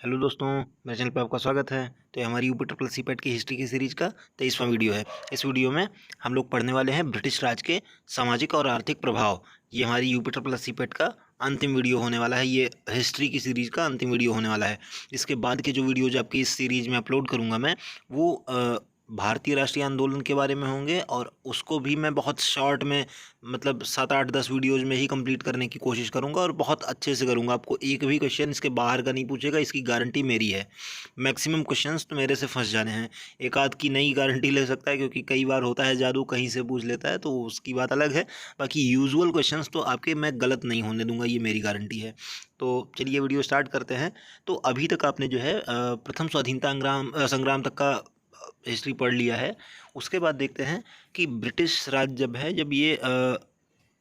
Hello दोस्तों, मेरे channel पे आपका स्वागत है। तो ये हमारी यूपी ट्रिपल सी पेट की हिस्ट्री की सीरीज का 23वां वीडियो है। इस वीडियो में हम लोग पढ़ने वाले हैं ब्रिटिश राज के सामाजिक और आर्थिक प्रभाव। ये हमारी यूपी ट्रिपल सी पेट का अंतिम वीडियो होने वाला है। ये हिस्ट्री की सीरीज का अंतिम वीडियो होने वाला है। इसके बाद के जो वीडियोज आपकी इस सीरीज में अपलोड करूँगा मैं, वो भारतीय राष्ट्रीय आंदोलन के बारे में होंगे, और उसको भी मैं बहुत शॉर्ट में, मतलब 7 8 10 वीडियोज में ही कंप्लीट करने की कोशिश करूंगा, और बहुत अच्छे से करूंगा। आपको एक भी क्वेश्चन इसके बाहर का नहीं पूछेगा, इसकी गारंटी मेरी है। मैक्सिमम क्वेश्चंस तो मेरे से फंस जाने हैं। एक आध की नई गारंटी ले सकता है, क्योंकि कई बार होता है जादू, कहीं से पूछ लेता है, तो उसकी बात अलग है। बाकी यूजुअल क्वेश्चंस तो आपके मैं गलत नहीं होने दूंगा, ये मेरी गारंटी है। तो चलिए वीडियो स्टार्ट करते हैं। तो अभी तक आपने जो है प्रथम स्वाधीनता संग्राम तक का हिस्ट्री पढ़ लिया है। उसके बाद देखते हैं कि ब्रिटिश राज जब है, जब ये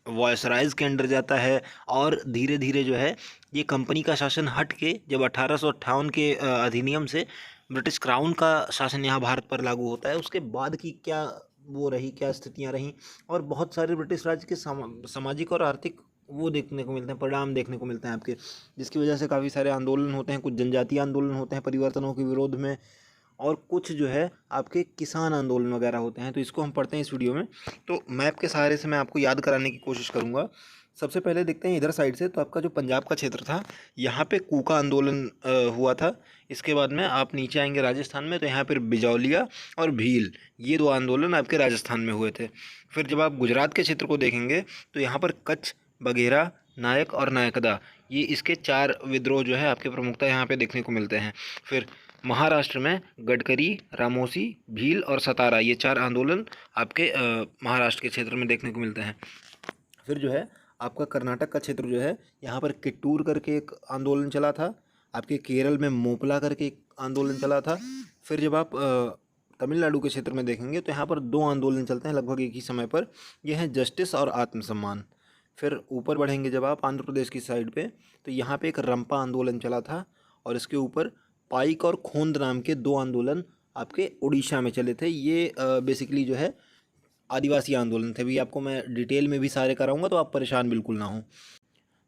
वॉयसराइज के अंडर जाता है, और धीरे धीरे जो है ये कंपनी का शासन हट के जब 1858 के अधिनियम से ब्रिटिश क्राउन का शासन यहाँ भारत पर लागू होता है, उसके बाद की क्या वो रही, क्या स्थितियाँ रहीं, और बहुत सारे ब्रिटिश राज के सामाजिक और आर्थिक वो देखने को मिलते हैं, परिणाम देखने को मिलते हैं आपके, जिसकी वजह से काफ़ी सारे आंदोलन होते हैं। कुछ जनजातीय आंदोलन होते हैं परिवर्तनों के विरोध में, और कुछ जो है आपके किसान आंदोलन वगैरह होते हैं। तो इसको हम पढ़ते हैं इस वीडियो में। तो मैप के सहारे से मैं आपको याद कराने की कोशिश करूंगा। सबसे पहले देखते हैं इधर साइड से। तो आपका जो पंजाब का क्षेत्र था, यहाँ पे कूका आंदोलन हुआ था। इसके बाद में आप नीचे आएंगे राजस्थान में, तो यहाँ पर बिजौलिया और भील, ये दो आंदोलन आपके राजस्थान में हुए थे। फिर जब आप गुजरात के क्षेत्र को देखेंगे, तो यहाँ पर कच्छ, बघेरा, नायक और नायकदा, ये इसके 4 विद्रोह जो है आपके प्रमुखता यहाँ पे देखने को मिलते हैं। फिर महाराष्ट्र में गडकरी, रामोसी, भील और सतारा, ये 4 आंदोलन आपके महाराष्ट्र के क्षेत्र में देखने को मिलते हैं। फिर जो है आपका कर्नाटक का क्षेत्र जो है, यहाँ पर किट्टूर करके एक आंदोलन चला था। आपके केरल में मोपला करके एक आंदोलन चला था। फिर जब आप तमिलनाडु के क्षेत्र में देखेंगे, तो यहाँ पर 2 आंदोलन चलते हैं लगभग एक ही समय पर। यह है जस्टिस और आत्मसम्मान। फिर ऊपर बढ़ेंगे जब आप आंध्र प्रदेश की साइड पे, तो यहाँ पे एक रंपा आंदोलन चला था, और इसके ऊपर पाइक और खोंद नाम के 2 आंदोलन आपके उड़ीसा में चले थे। ये बेसिकली जो है आदिवासी आंदोलन थे। भी आपको मैं डिटेल में भी सारे कराऊंगा, तो आप परेशान बिल्कुल ना हों।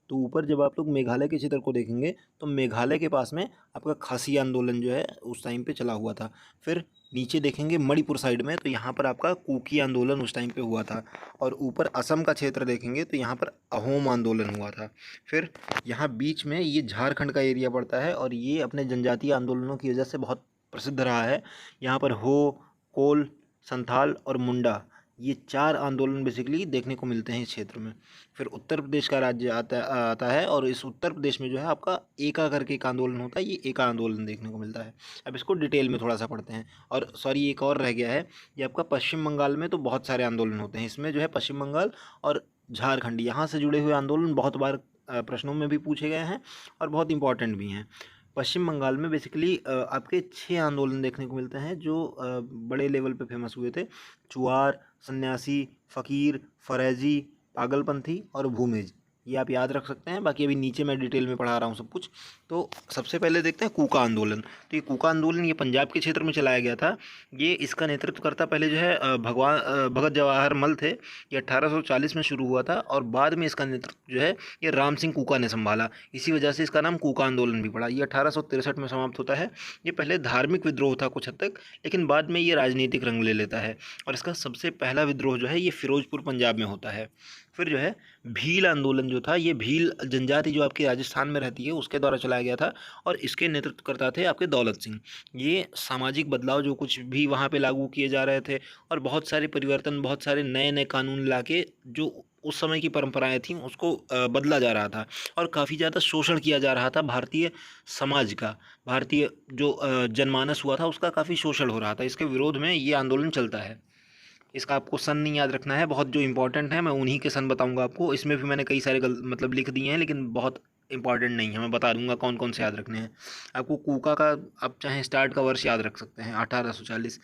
तो ऊपर जब आप लोग मेघालय के क्षेत्र को देखेंगे, तो मेघालय के पास में आपका खासी आंदोलन जो है उस टाइम पे चला हुआ था। फिर नीचे देखेंगे मणिपुर साइड में, तो यहाँ पर आपका कुकी आंदोलन उस टाइम पे हुआ था। और ऊपर असम का क्षेत्र देखेंगे, तो यहाँ पर अहोम आंदोलन हुआ था। फिर यहाँ बीच में ये झारखंड का एरिया पड़ता है, और ये अपने जनजातीय आंदोलनों की वजह से बहुत प्रसिद्ध रहा है। यहाँ पर हो, कोल, संथाल और मुंडा, ये 4 आंदोलन बेसिकली देखने को मिलते हैं इस क्षेत्र में। फिर उत्तर प्रदेश का राज्य आता है, और इस उत्तर प्रदेश में जो है आपका एका करके एक आंदोलन होता है। ये एका आंदोलन देखने को मिलता है। अब इसको डिटेल में थोड़ा सा पढ़ते हैं। और सॉरी, एक और रह गया है, ये आपका पश्चिम बंगाल में तो बहुत सारे आंदोलन होते हैं। इसमें जो है पश्चिम बंगाल और झारखंड, यहाँ से जुड़े हुए आंदोलन बहुत बार प्रश्नों में भी पूछे गए हैं, और बहुत इंपॉर्टेंट भी हैं। पश्चिम बंगाल में बेसिकली आपके 6 आंदोलन देखने को मिलते हैं, जो बड़े लेवल पे फेमस हुए थे। चुआर, सन्यासी, फ़कीर, फरेजी, पागलपंथी और भूमिज, ये आप याद रख सकते हैं। बाकी अभी नीचे मैं डिटेल में पढ़ा रहा हूँ सब कुछ। तो सबसे पहले देखते हैं कूका आंदोलन। तो ये कूका आंदोलन ये पंजाब के क्षेत्र में चलाया गया था। ये इसका नेतृत्व करता पहले जो है भगत जवाहर मल थे। ये 1840 में शुरू हुआ था, और बाद में इसका नेतृत्व जो है ये राम सिंह कूका ने संभाला। इसी वजह से इसका नाम कूका आंदोलन भी पड़ा। ये 1863 में समाप्त होता है। ये पहले धार्मिक विद्रोह था कुछ हद तक, लेकिन बाद में ये राजनीतिक रंग ले लेता है। और इसका सबसे पहला विद्रोह जो है ये फिरोजपुर पंजाब में होता है। फिर जो है भील आंदोलन जो था, ये भील जनजाति जो आपकी राजस्थान में रहती है उसके द्वारा चलाया गया था, और इसके नेतृत्व करता थे आपके दौलत सिंह। ये सामाजिक बदलाव जो कुछ भी वहाँ पे लागू किए जा रहे थे, और बहुत सारे परिवर्तन, बहुत सारे नए नए कानून लाके जो उस समय की परंपराएं थीं उसको बदला जा रहा था, और काफ़ी ज़्यादा शोषण किया जा रहा था भारतीय समाज का। भारतीय जो जनमानस हुआ था उसका काफ़ी शोषण हो रहा था। इसके विरोध में ये आंदोलन चलता है। इसका आपको सन नहीं याद रखना है, बहुत जो इंपॉर्टेंट है मैं उन्हीं के सन बताऊंगा आपको। इसमें भी मैंने कई सारे मतलब लिख दिए हैं, लेकिन बहुत इंपॉर्टेंट नहीं है। मैं बता दूंगा कौन कौन से याद रखने हैं आपको। कूका का आप चाहे स्टार्ट का वर्ष याद रख सकते हैं, 1840।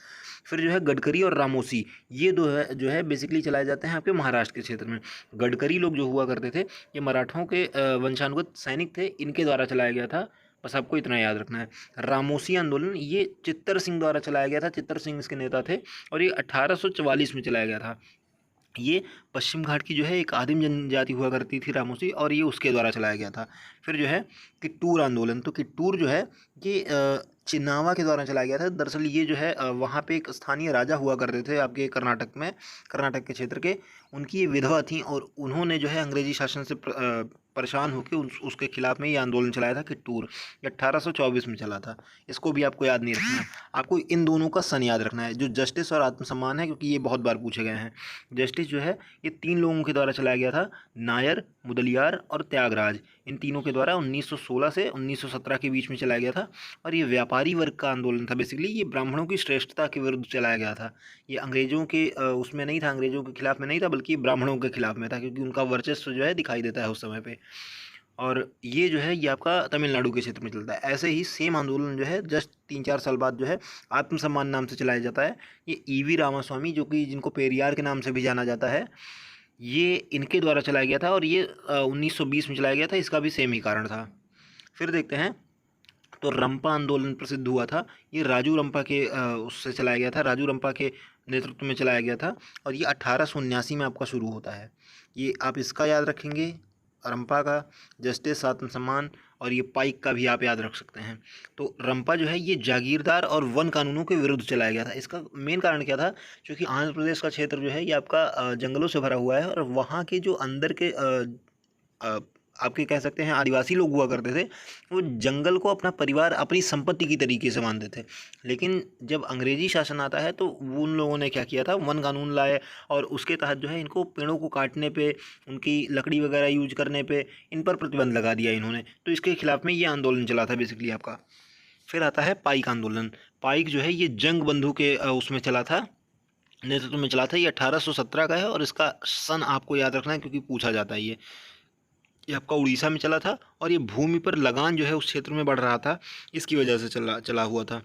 फिर जो है गडकरी और रामोसी, ये दो है जो है बेसिकली चलाए जाते हैं आपके महाराष्ट्र के क्षेत्र में। गडकरी लोग जो हुआ करते थे, ये मराठों के वंशानुगत सैनिक थे, इनके द्वारा चलाया गया था। बस आपको इतना याद रखना है। रामोसी आंदोलन ये चित्तर सिंह द्वारा चलाया गया था। चित्तर सिंह इसके नेता थे, और ये 1844 में चलाया गया था। ये पश्चिम घाट की जो है एक आदिम जनजाति हुआ करती थी रामोसी, और ये उसके द्वारा चलाया गया था। फिर जो है कित्तूर आंदोलन, तो कित्तूर जो है ये चिन्नावा के द्वारा चलाया गया था। दरअसल ये जो है वहाँ पे एक स्थानीय राजा हुआ करते थे आपके कर्नाटक में, कर्नाटक के क्षेत्र के। उनकी ये विधवा थी और उन्होंने जो है अंग्रेजी शासन से परेशान होकर उसके खिलाफ में ये आंदोलन चलाया था कित्तूर। ये 1824 में चला था। इसको भी आपको याद नहीं रखना है, आपको इन दोनों का सन याद रखना है, जो जस्टिस और आत्मसम्मान है, क्योंकि ये बहुत बार पूछे गए हैं। जस्टिस जो है ये 3 लोगों के द्वारा चलाया गया था, नायर, मुदलियार और त्यागराज। इन तीनों के द्वारा 1916 से 1917 के बीच में चलाया गया था। और ये व्यापारी वर्ग का आंदोलन था। बेसिकली ये ब्राह्मणों की श्रेष्ठता के विरुद्ध चलाया गया था। ये अंग्रेजों के उसमें नहीं था, अंग्रेजों के खिलाफ में नहीं था, बल्कि ब्राह्मणों के खिलाफ में था, क्योंकि उनका वर्चस्व जो है दिखाई देता है उस समय पे। और ये जो है ये आपका तमिलनाडु के क्षेत्र में चलता है। ऐसे ही सेम आंदोलन जो है जस्ट 3-4 साल बाद जो है आत्मसम्मान नाम से चलाया जाता है। ये ईवी रामास्वामी, जो कि जिनको पेरियार के नाम से भी जाना जाता है, ये इनके द्वारा चलाया गया था। और ये 1920 में चलाया गया था। इसका भी सेम ही कारण था। फिर देखते हैं, तो रंपा आंदोलन प्रसिद्ध हुआ था। ये राजू रंपा के उससे चलाया गया था, राजू रंपा के नेतृत्व में चलाया गया था। और ये 1879 में आपका शुरू होता है। ये आप इसका याद रखेंगे, रंपा का, जस्टिस, आत्मसम्मान, और ये पाइक का भी आप याद रख सकते हैं। तो रंपा जो है ये जागीरदार और वन कानूनों के विरुद्ध चलाया गया था। इसका मेन कारण क्या था, क्योंकि आंध्र प्रदेश का क्षेत्र जो है ये आपका जंगलों से भरा हुआ है, और वहाँ के जो अंदर के आपके कह सकते हैं आदिवासी लोग हुआ करते थे, वो जंगल को अपना परिवार, अपनी संपत्ति की तरीके से मानते थे। लेकिन जब अंग्रेजी शासन आता है तो वो उन लोगों ने क्या किया था, वन कानून लाए, और उसके तहत जो है इनको पेड़ों को काटने पे, उनकी लकड़ी वगैरह यूज करने पे, इन पर प्रतिबंध लगा दिया इन्होंने। तो इसके खिलाफ में ये आंदोलन चला था बेसिकली आपका। फिर आता है पाइक आंदोलन। पाइक जो है ये जंग बंधु के उसमें चला था, नेतृत्व में चला था। ये 1817 का है, और इसका सन आपको याद रखना है, क्योंकि पूछा जाता है। ये आपका उड़ीसा में चला था, और ये भूमि पर लगान जो है उस क्षेत्र में बढ़ रहा था, इसकी वजह से चला हुआ था।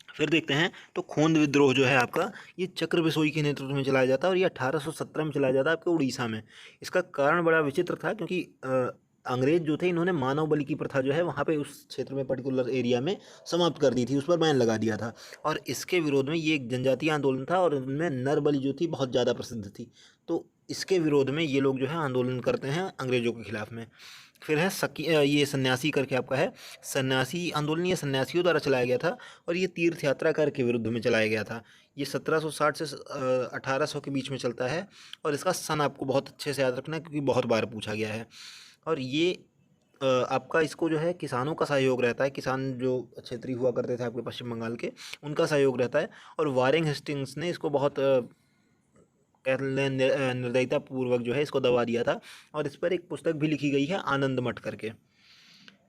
फिर देखते हैं, तो खोंद विद्रोह जो है आपका, ये चक्र बिसोई के नेतृत्व में चलाया जाता है, और ये 1817 में चलाया जाता है आपके उड़ीसा में। इसका कारण बड़ा विचित्र था, क्योंकि अंग्रेज जो थे इन्होंने मानव बलि की प्रथा जो है वहाँ पे उस क्षेत्र में, पर्टिकुलर एरिया में समाप्त कर दी थी, उस पर बैन लगा दिया था। और इसके विरोध में ये एक जनजातीय आंदोलन था, और इनमें नर बलि जो थी बहुत ज़्यादा प्रसिद्ध थी। तो इसके विरोध में ये लोग जो है आंदोलन करते हैं अंग्रेजों के खिलाफ में। फिर है ये सन्यासी करके आपका है, सन्यासी आंदोलन, ये सन्यासियों द्वारा चलाया गया था, और ये तीर्थ यात्रा कर के विरुद्ध में चलाया गया था। ये 1760 से 1800 के बीच में चलता है, और इसका सन आपको बहुत अच्छे से याद रखना है, क्योंकि बहुत बार पूछा गया है। और ये आपका इसको जो है किसानों का सहयोग रहता है, किसान जो क्षेत्रीय हुआ करते थे आपके पश्चिम बंगाल के, उनका सहयोग रहता है। और वारेंग हेस्टिंग्स ने इसको बहुत निर्दयता पूर्वक जो है इसको दबा दिया था, और इस पर एक पुस्तक भी लिखी गई है, आनंद मठ करके।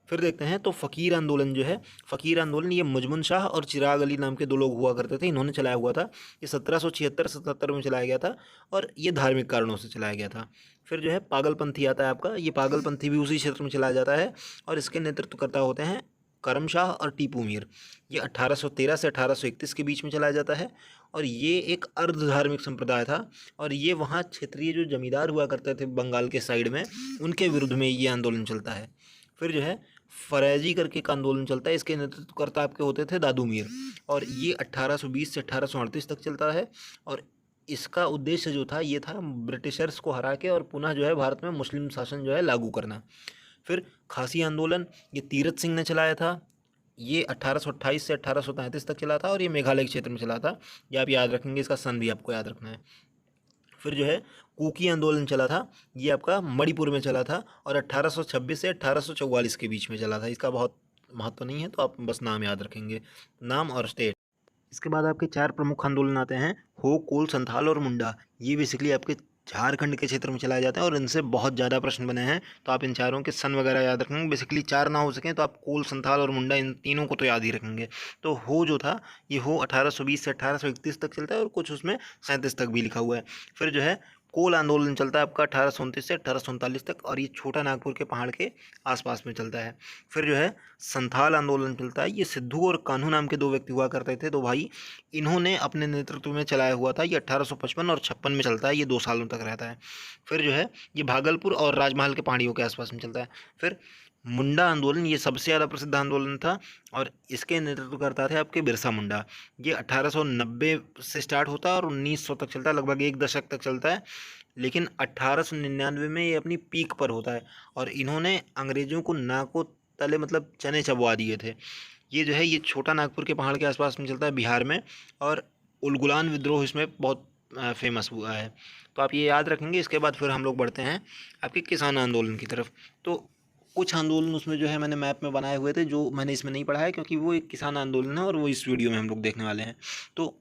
फिर देखते हैं, तो फ़कीर आंदोलन जो है, फ़कीर आंदोलन ये मुजमुन शाह और चिराग अली नाम के 2 लोग हुआ करते थे, इन्होंने चलाया हुआ था। ये 1776-77 में चलाया गया था, और ये धार्मिक कारणों से चलाया गया था। फिर जो है पागलपंथी आता है आपका, ये पागलपंथी भी उसी क्षेत्र में चलाया जाता है, और इसके नेतृत्वकर्ता होते हैं करम शाह और टीपू मीर। ये 1813 से 1831 के बीच में चलाया जाता है, और ये एक अर्ध धार्मिक संप्रदाय था, और ये वहाँ क्षेत्रीय जो जमींदार हुआ करते थे बंगाल के साइड में, उनके विरुद्ध में ये आंदोलन चलता है। फिर जो है फरैजी करके एक आंदोलन चलता है, इसके नेतृत्वकर्ता आपके होते थे दादू मीर, और ये 1820 से 1838 तक चलता है। और इसका उद्देश्य जो था ये था ब्रिटिशर्स को हरा के और पुनः जो है भारत में मुस्लिम शासन जो है लागू करना। फिर खासी आंदोलन, ये तीरथ सिंह ने चलाया था, ये 1828 से 1833 तक चला था, और ये मेघालय के क्षेत्र में चला था। ये आप याद रखेंगे, इसका सन भी आपको याद रखना है। फिर जो है कुकी आंदोलन चला था, ये आपका मणिपुर में चला था, और 1826 से 1844 के बीच में चला था। इसका बहुत महत्व नहीं है, तो आप बस नाम याद रखेंगे, नाम और स्टेट। इसके बाद आपके 4 प्रमुख आंदोलन आते हैं, हो, कोल, संथाल और मुंडा। ये बेसिकली आपके झारखंड के क्षेत्र में चलाए जाते हैं, और इनसे बहुत ज़्यादा प्रश्न बने हैं, तो आप इन चारों के सन वगैरह याद रखेंगे। बेसिकली 4 ना हो सकें तो आप कोल, संथाल और मुंडा, इन तीनों को तो याद ही रखेंगे। तो हो जो था, ये हो 1820 से 1831 तक चलता है, और कुछ उसमें 37 तक भी लिखा हुआ है। फिर जो है कोल आंदोलन चलता है आपका 1829 से 1839 तक, और ये छोटा नागपुर के पहाड़ के आसपास में चलता है। फिर जो है संथाल आंदोलन चलता है, ये सिद्धू और कान्हू नाम के 2 व्यक्ति हुआ करते थे, 2 भाई, इन्होंने अपने नेतृत्व में चलाया हुआ था। ये 1855 और 56 में चलता है, ये 2 सालों तक रहता है। फिर जो है ये भागलपुर और राजमहल के पहाड़ियों के आसपास में चलता है। फिर मुंडा आंदोलन ये सबसे ज़्यादा प्रसिद्ध आंदोलन था और इसके नेतृत्व करता थे आपके बिरसा मुंडा। ये 1890 से स्टार्ट होता है और 1900 तक चलता है, लगभग एक दशक तक चलता है। लेकिन 1899 में ये अपनी पीक पर होता है और इन्होंने अंग्रेज़ों को नाको तले मतलब चने चबवा दिए थे। ये जो है ये छोटा नागपुर के पहाड़ के आसपास में चलता है बिहार में, और उलगुलान विद्रोह इसमें बहुत फेमस हुआ है। तो आप ये याद रखेंगे। इसके बाद फिर हम लोग बढ़ते हैं आपके किसान आंदोलन की तरफ। तो कुछ आंदोलन उसमें जो है मैंने मैप में बनाए हुए थे, जो मैंने इसमें नहीं पढ़ा है क्योंकि वो एक किसान आंदोलन है और वो इस वीडियो में हम लोग देखने वाले हैं। तो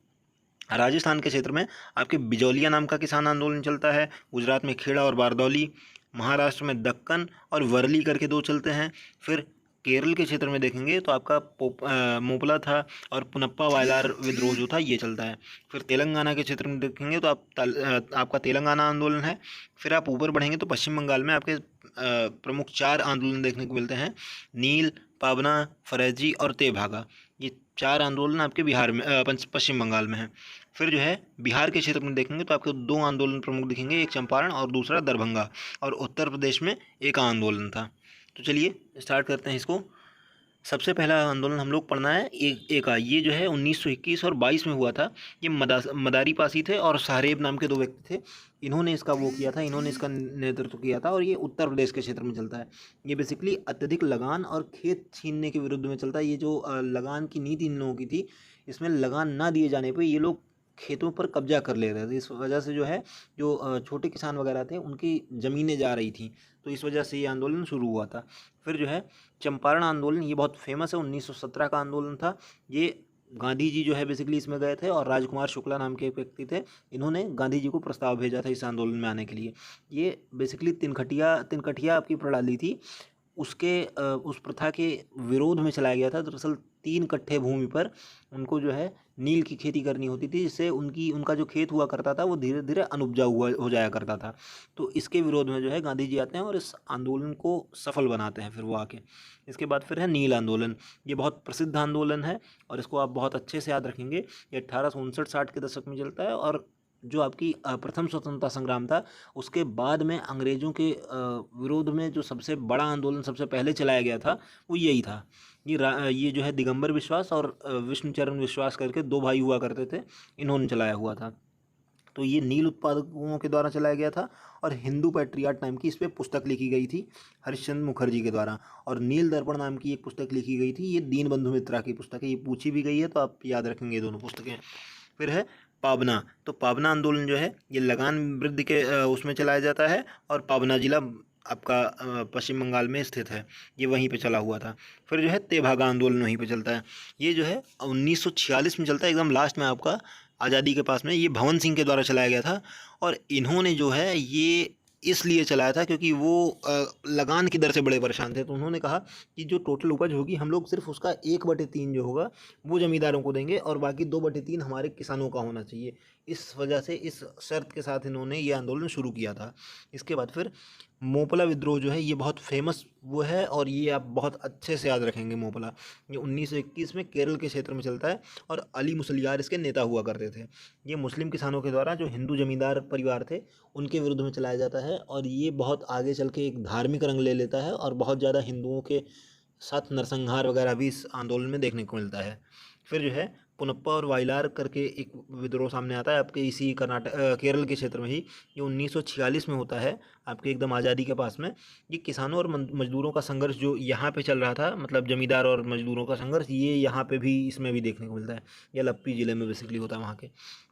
राजस्थान के क्षेत्र में आपके बिजौलिया नाम का किसान आंदोलन चलता है, गुजरात में खेड़ा और बारदौली, महाराष्ट्र में दक्कन और वर्ली करके दो चलते हैं। फिर केरल के क्षेत्र में देखेंगे तो आपका मोपला था और पुनप्पा वायलार विद्रोह जो था ये चलता है। फिर तेलंगाना के क्षेत्र में देखेंगे तो आपका तेलंगाना आंदोलन है। फिर आप ऊपर बढ़ेंगे तो पश्चिम बंगाल में आपके प्रमुख 4 आंदोलन देखने को मिलते हैं, नील, पाबना, फरेजी और तेभागा। ये 4 आंदोलन आपके बिहार में पश्चिम बंगाल में है। फिर जो है बिहार के क्षेत्र में देखेंगे तो आपको 2 आंदोलन प्रमुख दिखेंगे, एक चंपारण और दूसरा दरभंगा, और उत्तर प्रदेश में एक आंदोलन था। तो चलिए स्टार्ट करते हैं इसको। सबसे पहला आंदोलन हम लोग पढ़ना है एक का, ये जो है 1921 और 22 में हुआ था। ये मदारी पासी थे और साहरेब नाम के 2 व्यक्ति थे। इन्होंने इसका वो किया था, इन्होंने इसका नेतृत्व किया था और ये उत्तर प्रदेश के क्षेत्र में चलता है। ये बेसिकली अत्यधिक लगान और खेत छीनने के विरुद्ध में चलता है। ये जो लगान की नीति इन लोगों की थी, इसमें लगान ना दिए जाने पर ये लोग खेतों पर कब्जा कर ले रहे थे। इस वजह से जो है जो छोटे किसान वगैरह थे उनकी ज़मीनें जा रही थी, तो इस वजह से ये आंदोलन शुरू हुआ था। फिर जो है चंपारण आंदोलन, ये बहुत फेमस है, 1917 का आंदोलन था। ये गांधी जी जो है बेसिकली इसमें गए थे और राजकुमार शुक्ला नाम के एक व्यक्ति थे, इन्होंने गांधी जी को प्रस्ताव भेजा था इस आंदोलन में आने के लिए। ये बेसिकली तिनकठिया आपकी प्रणाली थी, उस प्रथा के विरोध में चलाया गया था। दरअसल 3 कट्ठे भूमि पर उनको जो है नील की खेती करनी होती थी, जिससे उनका जो खेत हुआ करता था वो धीरे धीरे अनुपजाऊ हो जाया करता था। तो इसके विरोध में जो है गांधी जी आते हैं और इस आंदोलन को सफल बनाते हैं फिर वो आके। इसके बाद फिर है नील आंदोलन। ये बहुत प्रसिद्ध आंदोलन है और इसको आप बहुत अच्छे से याद रखेंगे। ये 1859-60 के दशक में चलता है और जो आपकी प्रथम स्वतंत्रता संग्राम था उसके बाद में अंग्रेज़ों के विरोध में जो सबसे बड़ा आंदोलन सबसे पहले चलाया गया था वो यही था। ये जो है दिगंबर विश्वास और विष्णुचरण विश्वास करके 2 भाई हुआ करते थे, इन्होंने चलाया हुआ था। तो ये नील उत्पादकों के द्वारा चलाया गया था और हिंदू पैट्रियाट नाम की इस पर पुस्तक लिखी गई थी हरिश्चंद्र मुखर्जी के द्वारा, और नील दर्पण नाम की एक पुस्तक लिखी गई थी, ये दीनबंधु मित्रा की पुस्तक है। ये पूछी भी गई है तो आप याद रखेंगे ये दोनों पुस्तकें। फिर है पाबना। तो पाबना आंदोलन जो है ये लगान वृद्धि के उसमें चलाया जाता है और पाबना जिला आपका पश्चिम बंगाल में स्थित है, ये वहीं पे चला हुआ था। फिर जो है तेभागा आंदोलन वहीं पे चलता है। ये जो है 1946 में चलता है, एकदम लास्ट में आपका आज़ादी के पास में। ये भवन सिंह के द्वारा चलाया गया था और इन्होंने जो है ये इसलिए चलाया था क्योंकि वो लगान की दर से बड़े परेशान थे। तो उन्होंने कहा कि जो टोटल उपज होगी हम लोग सिर्फ उसका 1/3 जो होगा वो ज़मींदारों को देंगे और बाकी 2/3 हमारे किसानों का होना चाहिए। इस वजह से इस शर्त के साथ इन्होंने ये आंदोलन शुरू किया था। इसके बाद फिर मोपला विद्रोह जो है ये बहुत फेमस वो है और ये आप बहुत अच्छे से याद रखेंगे। मोपला ये 1921 में केरल के क्षेत्र में चलता है और अली मुसलियार इसके नेता हुआ करते थे। ये मुस्लिम किसानों के द्वारा जो हिंदू जमींदार परिवार थे उनके विरुद्ध में चलाया जाता है और ये बहुत आगे चल के एक धार्मिक रंग ले लेता है और बहुत ज़्यादा हिंदुओं के साथ नरसंहार वगैरह भी इस आंदोलन में देखने को मिलता है। फिर जो है पुनप्पा और वायलार करके एक विद्रोह सामने आता है आपके इसी केरल के क्षेत्र में ही। ये 1946 में होता है आपके एकदम आज़ादी के पास में। ये किसानों और मजदूरों का संघर्ष जो यहाँ पे चल रहा था, मतलब जमींदार और मजदूरों का संघर्ष, ये यहाँ पे भी इसमें भी देखने को मिलता है। ये लप्पी ज़िले में बेसिकली होता है वहाँ के।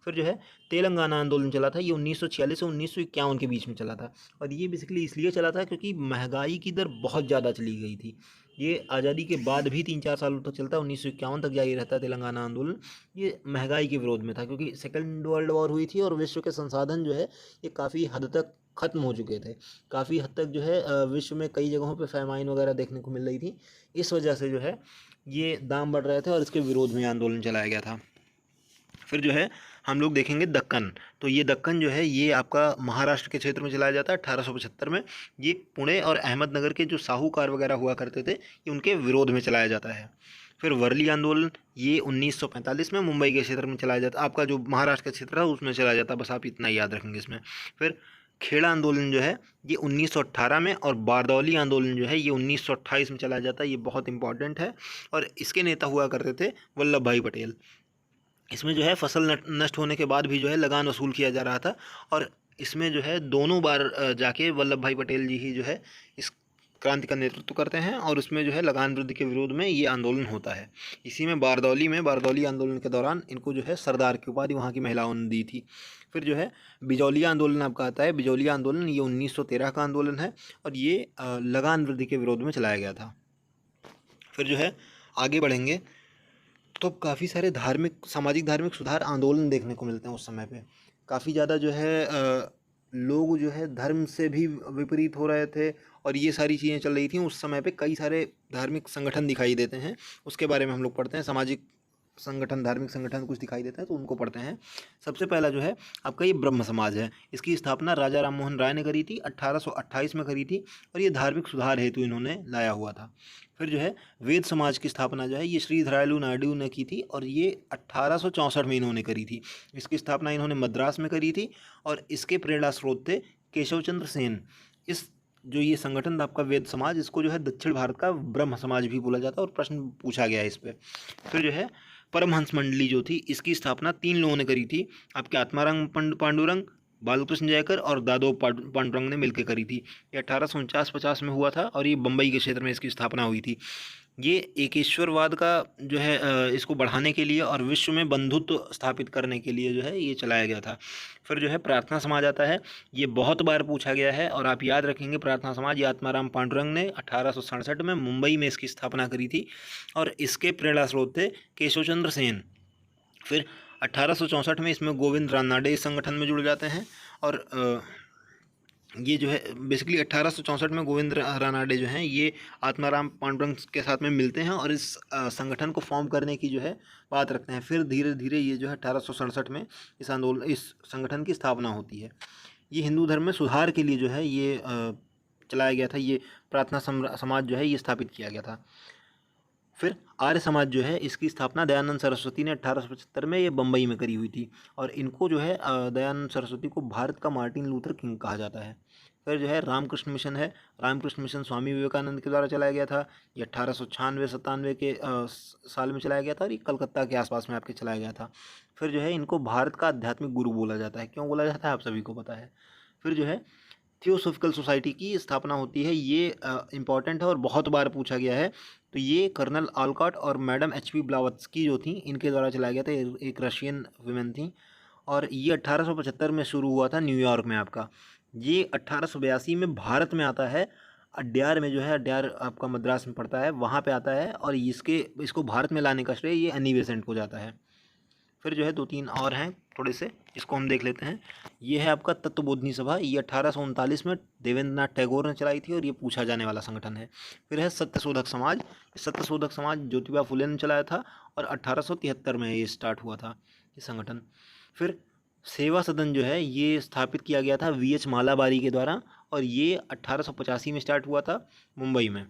फिर जो है तेलंगाना आंदोलन चला था, ये 1946 से 1951 के बीच में चला था और ये बेसिकली इसलिए चला था क्योंकि महंगाई की दर बहुत ज़्यादा चली गई थी। ये आज़ादी के बाद भी 3-4 सालों तक चलता है, 1951 तक जारी रहता है तेलंगाना आंदोलन। ये महंगाई के विरोध में था क्योंकि सेकेंड वर्ल्ड वॉर हुई थी और विश्व के संसाधन जो है ये काफ़ी हद तक ख़त्म हो चुके थे। काफ़ी हद तक जो है विश्व में कई जगहों पे फैमाइन वगैरह देखने को मिल रही थी। इस वजह से जो है ये दाम बढ़ रहे थे और इसके विरोध में आंदोलन चलाया गया था। फिर जो है हम लोग देखेंगे दक्कन। तो ये दक्कन जो है ये आपका महाराष्ट्र के क्षेत्र में चलाया जाता है 1875 में। ये पुणे और अहमदनगर के जो साहूकार वगैरह हुआ करते थे ये उनके विरोध में चलाया जाता है। फिर वर्ली आंदोलन ये 1945 में मुंबई के क्षेत्र में चलाया जाता है, आपका जो महाराष्ट्र का क्षेत्र है उसमें चलाया जाता है। बस आप इतना ही याद रखेंगे इसमें। फिर खेड़ा आंदोलन जो है ये 1918 में, और बारदौली आंदोलन जो है ये 1928 में चला जाता है। ये बहुत इंपॉर्टेंट है। और इसके नेता हुआ करते थे वल्लभ भाई पटेल। इसमें जो है फसल नष्ट होने के बाद भी जो है लगान वसूल किया जा रहा था, और इसमें जो है दोनों बार जाके वल्लभ भाई पटेल जी ही जो है इस क्रांति का नेतृत्व करते हैं, और उसमें जो है लगान वृद्धि के विरोध में ये आंदोलन होता है। इसी में बारदौली आंदोलन के दौरान इनको जो है सरदार की उपाधि वहाँ की महिलाओं ने दी थी। फिर जो है बिजौलिया आंदोलन आपका आता है। बिजौलिया आंदोलन ये 1913 का आंदोलन है, और ये लगान वृद्धि के विरोध में चलाया गया था। फिर जो है आगे बढ़ेंगे तो काफ़ी सारे सामाजिक धार्मिक सुधार आंदोलन देखने को मिलते हैं उस समय पे। काफ़ी ज़्यादा जो है लोग जो है धर्म से भी विपरीत हो रहे थे, और ये सारी चीज़ें चल रही थी उस समय पे। कई सारे धार्मिक संगठन दिखाई देते हैं, उसके बारे में हम लोग पढ़ते हैं। सामाजिक संगठन, धार्मिक संगठन कुछ दिखाई देते हैं तो उनको पढ़ते हैं। सबसे पहला जो है आपका ये ब्रह्म समाज है। इसकी स्थापना राजा राम मोहन राय ने करी थी, 1828 में करी थी, और ये धार्मिक सुधार हेतु इन्होंने लाया हुआ था। फिर जो है वेद समाज की स्थापना जो है ये श्रीधरायलु नायडू ने की थी, और ये 1864 में इन्होंने करी थी। इसकी स्थापना इन्होंने मद्रास में करी थी, और इसके प्रेरणा स्रोत थे केशव चंद्र सेन। इस जो ये संगठन था आपका वेद समाज, इसको जो है दक्षिण भारत का ब्रह्म समाज भी बोला जाता है, और प्रश्न पूछा गया है इस पर। फिर जो है परमहंस मंडली जो थी, इसकी स्थापना 3 लोगों ने करी थी। आपके आत्माराम पांडुरंग, बालकृष्ण जयकर और दादो पांडुरंग ने मिलकर करी थी। ये 1849-50 में हुआ था, और ये बम्बई के क्षेत्र में इसकी स्थापना हुई थी। ये एकेश्वरवाद का जो है इसको बढ़ाने के लिए और विश्व में बंधुत्व स्थापित करने के लिए जो है ये चलाया गया था। फिर जो है प्रार्थना समाज आता है। ये बहुत बार पूछा गया है, और आप याद रखेंगे प्रार्थना समाज ये आत्माराम पांडुरंग ने 1867 में मुंबई में इसकी स्थापना करी थी, और इसके प्रेरणा स्रोत थे केशव चंद्र सेन। फिर 1864 में इसमें गोविंद रानाडे इस संगठन में जुड़ जाते हैं, और ये जो है बेसिकली 1864 में गोविंद रानाडे जो हैं ये आत्माराम पांडुरंग के साथ में मिलते हैं, और इस संगठन को फॉर्म करने की जो है बात रखते हैं। फिर धीरे धीरे ये जो है 1867 में इस संगठन की स्थापना होती है। ये हिंदू धर्म में सुधार के लिए जो है ये चलाया गया था। ये प्रार्थना समाज जो है ये स्थापित किया गया था। फिर आर्य समाज जो है इसकी स्थापना दयानंद सरस्वती ने 1875 में ये बम्बई में करी हुई थी, और इनको जो है दयानंद सरस्वती को भारत का मार्टिन लूथर किंग कहा जाता है। फिर जो है रामकृष्ण मिशन है। रामकृष्ण मिशन स्वामी विवेकानंद के द्वारा चलाया गया था। ये 1896-97 के साल में चलाया गया था, और ये कलकत्ता के आसपास में आपके चलाया गया था। फिर जो है इनको भारत का आध्यात्मिक गुरु बोला जाता है। क्यों बोला जाता है आप सभी को पता है। फिर जो है थियोसॉफिकल सोसाइटी की स्थापना होती है। ये इम्पॉर्टेंट है और बहुत बार पूछा गया है। तो ये कर्नल ऑलकॉट और मैडम HP ब्लावत्स्की जो थी इनके द्वारा चलाया गया था। एक रशियन वुमेन थी, और ये 1875 में शुरू हुआ था न्यूयॉर्क में आपका। ये 1882 में भारत में आता है। अड्यार में जो है, अड्यार आपका मद्रास में पड़ता है, वहाँ पे आता है, और इसको भारत में लाने का श्रेय ये एनी बेसेंट को जाता है। फिर जो है 2-3 और हैं थोड़े से, इसको हम देख लेते हैं। ये है आपका तत्वबोधिनी सभा। ये 1839 में देवेंद्र नाथ टैगोर ने चलाई थी, और ये पूछा जाने वाला संगठन है। फिर है सत्यशोधक समाज। सत्यशोधक समाज ज्योतिबा फुले ने चलाया था, और 1873 में ये स्टार्ट हुआ था ये संगठन। फिर सेवा सदन जो है ये स्थापित किया गया था VH मालाबारी के द्वारा, और ये 1885 में स्टार्ट हुआ था मुंबई में।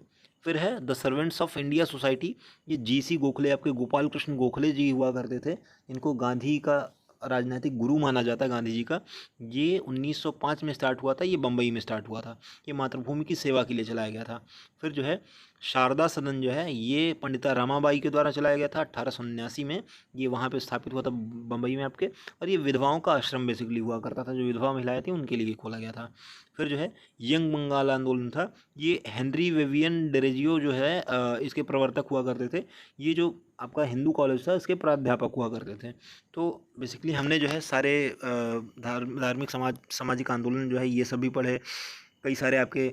फिर है the servants of India society. ये GC गोखले, आपके गोपाल कृष्ण गोखले जी हुआ करते थे। इनको गांधी का राजनीतिक गुरु माना जाता है, गांधी जी का। ये 1905 में स्टार्ट हुआ था। ये बम्बई में स्टार्ट हुआ था। ये मातृभूमि की सेवा के लिए चलाया गया था। फिर जो है शारदा सदन जो है ये पंडिता रमाबाई के द्वारा चलाया गया था 1879 में। ये वहाँ पे स्थापित हुआ था बम्बई में आपके, और ये विधवाओं का आश्रम बेसिकली हुआ करता था। जो विधवा महिलाएं थी उनके लिए खोला गया था। फिर जो है यंग बंगाल आंदोलन था। ये हेनरी विवियन डेरेजियो जो है इसके प्रवर्तक हुआ करते थे। ये जो आपका हिंदू कॉलेज था इसके प्राध्यापक हुआ करते थे। तो बेसिकली हमने जो है सारे धार्मिक सामाजिक आंदोलन जो है ये सभी पढ़े। कई सारे आपके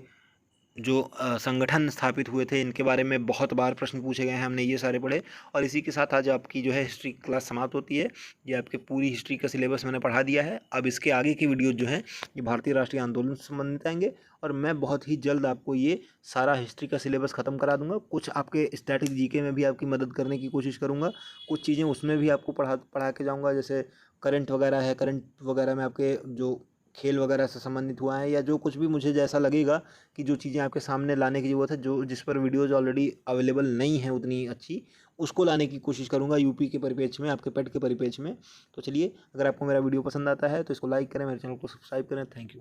जो संगठन स्थापित हुए थे इनके बारे में बहुत बार प्रश्न पूछे गए हैं, हमने ये सारे पढ़े। और इसी के साथ आज आपकी जो है हिस्ट्री क्लास समाप्त होती है। ये आपके पूरी हिस्ट्री का सिलेबस मैंने पढ़ा दिया है। अब इसके आगे की वीडियो जो है ये भारतीय राष्ट्रीय आंदोलन से संबंधित आएंगे, और मैं बहुत ही जल्द आपको ये सारा हिस्ट्री का सिलेबस ख़त्म करा दूंगा। कुछ आपके स्टैटिक GK में भी आपकी मदद करने की कोशिश करूँगा। कुछ चीज़ें उसमें भी आपको पढ़ा के जाऊँगा, जैसे करंट वगैरह है। करंट वगैरह में आपके जो खेल वगैरह से संबंधित हुआ है, या जो कुछ भी मुझे जैसा लगेगा कि जो चीज़ें आपके सामने लाने की ज़रूरत है, जो जिस पर वीडियोज़ ऑलरेडी अवेलेबल नहीं है उतनी अच्छी, उसको लाने की कोशिश करूँगा यूपी के परिप्रेक्ष्य में, आपके पेट के परिप्रेक्ष्य में। तो चलिए, अगर आपको मेरा वीडियो पसंद आता है तो इसको लाइक करें, मेरे चैनल को सब्सक्राइब करें। Thank you.